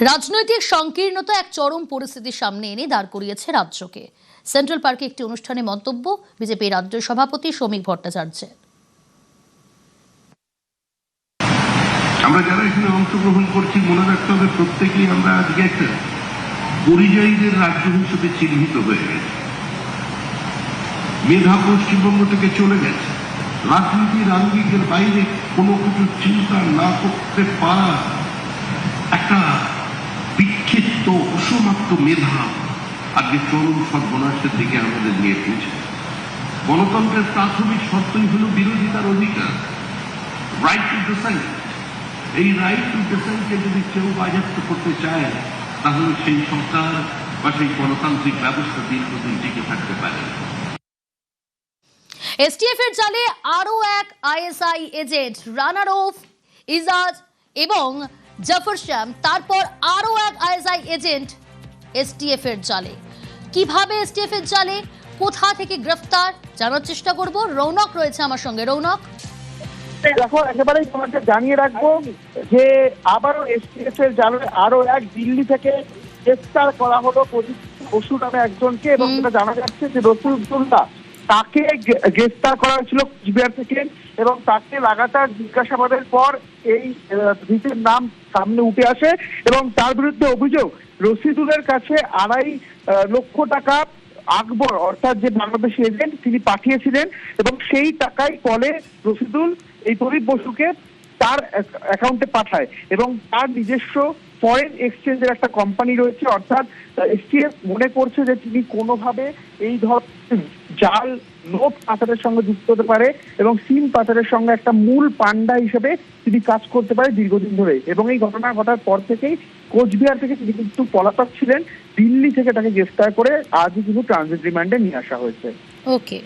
রাজনৈতিক সংকীর্ণতা এক চরম পরিস্থিতির সামনে এনে দাঁড় করিয়েছে রাজ্যকে। সেন্ট্রাল পার্কে একটি অনুষ্ঠানে মন্তব্য বিজেপি রাজ্য সভাপতি শ্রমিক ভট্টাচার্যের। আমরা যারা এখানে অংশগ্রহণ করছি মনে রাখতে হবে প্রত্যেকেই আমরা আজকে একটা পরিযায়ীদের রাজ্য হিসেবে চিহ্নিত হয়ে গেছে। মেধা পশ্চিমবঙ্গ থেকে চলে গেছে। রাজনীতির আঙ্গিকের বাইরে কোনো কিছু চিন্তা না করতে পারা একটা বিক্ষিপ্ত অসমাপ্ত মেধা আজকে চরম সর্বনাশের দিকে আমাদের নিয়ে পৌঁছে। গণতন্ত্রের প্রাথমিক শর্তই হল বিরোধিতার অধিকার, রাইট টু ডিসেন্ট। এই রাইট টু ডিসেন্টকে যদি কেউ বাজেয়াপ্ত করতে চায় তাহলে সেই সরকার বা সেই গণতান্ত্রিক ব্যবস্থা দীর্ঘদিন টিকে থাকতে পারে। এসটিএফ এর জালে আরো এক ISI agent runner of Ijaz এবং জাফর শ্যাম, তারপর আরো এক আইএসআই এজেন্ট এসটিএফ এর জালে। কিভাবে এসটিএফ এর জালে, কোথা থেকে গ্রেফতার, জানার চেষ্টা করব। রৌনক রয়েছে আমার সঙ্গে। রৌনক, দেখো, একেবারেই তোমাকে জানিয়ে রাখবো যে আবারও এসটিএফ এর জালে আরো এক দিল্লি থেকে গ্রেফতার করা হলো প্রদীপ বসু নামে একজনকে, এবং যেটা জানা যাচ্ছে যে রসুলুল্লাহ তাকে গ্রেফতার করা হয়েছিল কোচবিহার থেকে, এবং তাকে লাগাতার জিজ্ঞাসাবাদের পর এই ধৃতের নাম সামনে উঠে আসে এবং তার বিরুদ্ধে অভিযোগ রশিদুলের কাছে 2.5 লক্ষ টাকা আকবর অর্থাৎ যে বাংলাদেশি এজেন্ট তিনি পাঠিয়েছিলেন, এবং সেই টাকাই কলে রশিদুল এই প্রদীপ বসুকে তার অ্যাকাউন্টে পাঠায়, এবং তার নিজস্ব ফরেন এক্সচেঞ্জের একটা কোম্পানি রয়েছে। অর্থাৎ এসটিএফ মনে করছে যে তিনি কোনোভাবে এই ধরনের জাল নোট পাচারের সঙ্গে যুক্ত হতে পারে এবং সিম পাচারের সঙ্গে একটা মূল পান্ডা হিসেবে তিনি কাজ করতে পারে দীর্ঘদিন ধরে। এবং এই ঘটনা ঘটার পর থেকেই কোচবিহার থেকে তিনি কিন্তু পলাতক ছিলেন, দিল্লি থেকে তাকে গ্রেফতার করে আজই কিন্তু ট্রানজিট রিমান্ডে নিয়ে আসা হয়েছে। ওকে।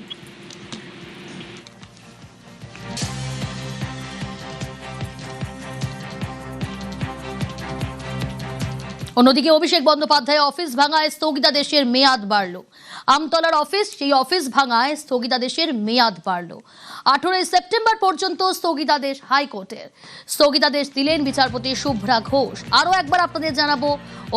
অন্যদিকে অভিষেক বন্দ্যোপাধ্যায় অফিস ভাঙায় স্থগিতাদেশের মেয়াদ বাড়ল। আমতলার অফিস, সেই অফিস ভাঙায় স্থগিতাদেশের মেয়াদ বাড়ল। 18 সেপ্টেম্বর পর্যন্ত স্থগিতাদেশ হাইকোর্টের। স্থগিতাদেশ দিলেন বিচারপতি শুভ্রা ঘোষ। আরো একবার আপনাদের জানাবো,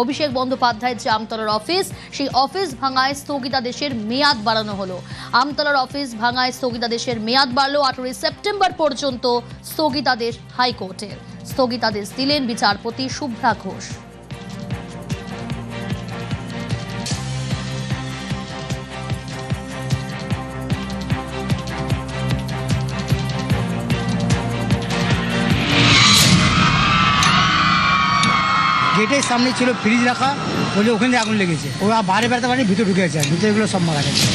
অভিষেক বন্দ্যোপাধ্যায়ের যে আমতলার অফিস, সেই অফিস ভাঙায় স্থগিতাদেশের মেয়াদ বাড়ানো হলো। আমতলার অফিস ভাঙায় স্থগিতাদেশের মেয়াদ বাড়ল। 18 সেপ্টেম্বর পর্যন্ত স্থগিতাদেশ হাইকোর্টের। স্থগিতাদেশ দিলেন বিচারপতি শুভ্রা ঘোষ। গেটের সামনে ছিল ফ্রিজ রাখা, বলে ওখানে আগুন লেগেছে। ওরা বাইরে বেরোতে পারেনি, ভিতরে ঢুকে গেছে, ভিতরেগুলো সব মারা গেছে।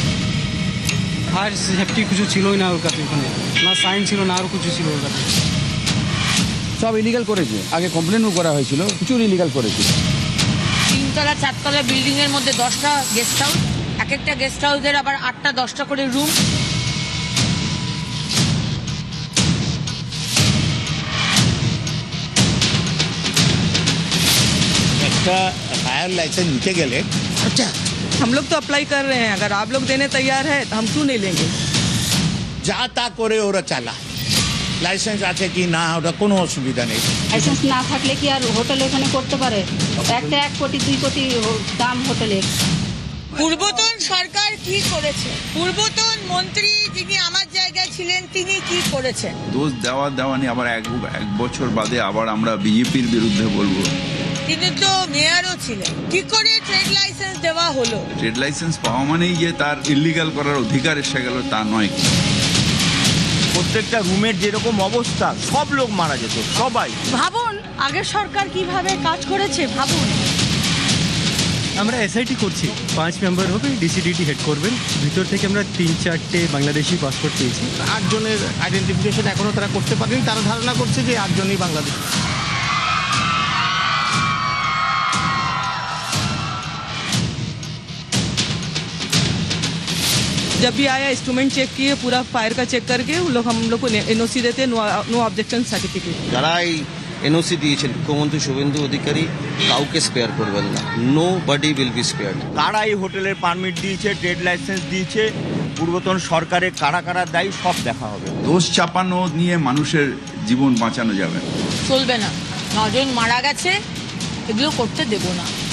ফায়ার সেফটি কিছু ছিলই না ওর কাছে, ওখানে না সাইন ছিল না আর কিছু ছিল ওর কাছে। সব ইলিগাল করেছে, আগে কমপ্লেনও করা হয়েছিল, প্রচুর ইলিগাল করেছে। 3তলা 4তলা বিল্ডিং এর মধ্যে 10টা গেস্ট হাউস, এক একটা গেস্ট হাউসের আবার 8টা 10টা করে রুম। फायर लाइसेंस नीचे गए। अच्छा, हम लोग तो अप्लाई कर रहे हैं, अगर आप लोग देने तैयार है तो हम क्यों नहीं लेंगे। যা তা করে ওরা চালা, লাইসেন্স আছে কি না ওটা কোনো অসুবিধা নেই। লাইসেন্স না থাকলে কি আর হোটেল এখানে করতে পারে? একটা 1 কোটি 2 কোটি দাম হোটেলের। পূর্বতন সরকার কি করেছে? পূর্বতন মন্ত্রী যিনি আমার জায়গায় ছিলেন তিনি কি করেছেন? দোষ দেওয়া নিয়ে আবার এক বছর বাদে আবার আমরা বিজেপির বিরুদ্ধে বলবো। তিনি তো মেয়রও ছিলেন, কি করে ট্রেড লাইসেন্স দেওয়া হলো? ট্রেড লাইসেন্স পাওয়া মানেই যে তার ইলিগাল করার অধিকার এসে গেল তা নয়। প্রত্যেকটা রুমের যেরকম অবস্থা, সব লোক মারা যেত, সবাই। ভাবুন আগের সরকার কিভাবে কাজ করেছে, ভাবুন। আমরা এসআইটি করছি, 5 মেম্বার হবে, ডিসিডিটি হেড করবেন। ভিতর থেকে আমরা 3-4টে বাংলাদেশি পাসপোর্ট পেয়েছি। 8 জনের আইডেন্টিফিকেশন এখনো তারা করতে পারেনি, তারা ধারণা করছে যে 8 জনই বাংলাদেশ। जब भी आया इंस्ट्रूमेंट चेक किए, पूरा फायर का चेक करके हम लोग को एनओसी देते, नो ऑब्जेक्शन सर्टिफिकेट। যারা এই এনওসি দিয়েছেন মুখ্যমন্ত্রী শুভেন্দু অধিকারী কাউকে স্পেয়ার করবেন না, no body will be spared. কারা এই হোটেলের পারমিট দিয়েছে, ট্রেড লাইসেন্স দিয়েছে, পূর্বতন সরকারের কারা কারা দায়ী সব দেখা হবে। দোষ চাপানো নিয়ে মানুষের জীবন বাঁচানো যাবে চলবে না। 9 জন মারা গেছে, এগুলো করতে দেব না।